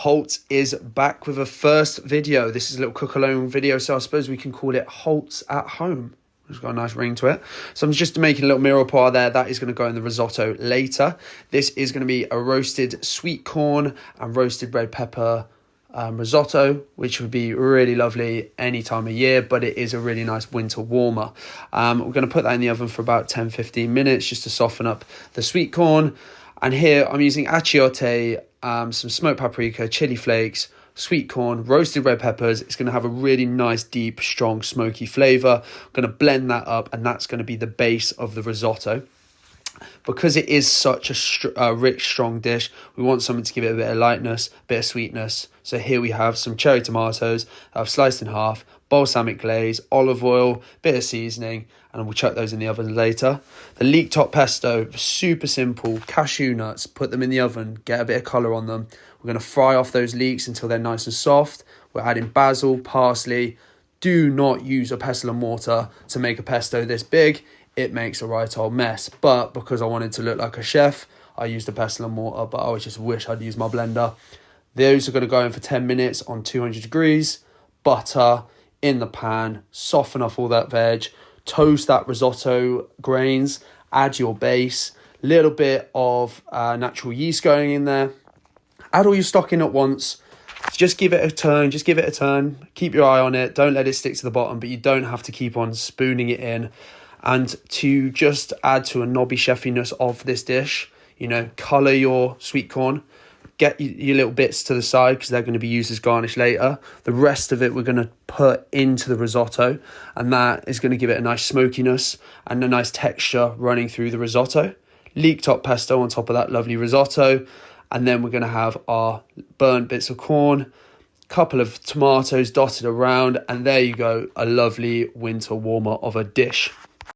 Holt is back with a first video. This is a little cook alone video, so I suppose we can call it Holt's at home. It's got a nice ring to it. So I'm just making a little mirepoix there. That is going to go in the risotto later. This is going to be a roasted sweet corn and roasted red pepper risotto, which would be really lovely any time of year, but it is a really nice winter warmer. We're going to put that in the oven for about 10-15 minutes just to soften up the sweet corn. And here I'm using achiote, some smoked paprika, chili flakes, sweet corn, roasted red peppers. It's going to have a really nice, deep, strong, smoky flavour. I'm going to blend that up, and that's going to be the base of the risotto. Because it is such a rich, strong dish, we want something to give it a bit of lightness, a bit of sweetness. So here we have some cherry tomatoes that I've sliced in half, balsamic glaze, olive oil, bit of seasoning, and we'll chuck those in the oven later. The Leek top pesto, super simple, cashew nuts, put them in the oven, get a bit of colour on them. We're going to fry off those leeks until they're nice and soft. We're adding basil, parsley. Do not use a pestle and mortar to make a pesto this big. It makes a right old mess. But because I wanted to look like a chef, I used a pestle and mortar, but I just wish I'd used my blender. Those are going to go in for 10 minutes on 200 degrees. Butter in the pan, soften off all that veg, toast that risotto grains, add your base, little bit of natural yeast going in there. Add all your stock in at once. Just give it a turn, keep your eye on it, don't let it stick to the bottom, but you don't have to keep on spooning it in. And to just add to a knobby chefiness of this dish, colour your sweet corn, get your little bits to the side because they're going to be used as garnish later. The rest of it we're going to put into the risotto, and that is going to give it a nice smokiness and a nice texture running through the risotto. Leek top pesto on top of that lovely risotto, and then we're going to have our burnt bits of corn, couple of tomatoes dotted around, and there you go, a lovely winter warmer of a dish.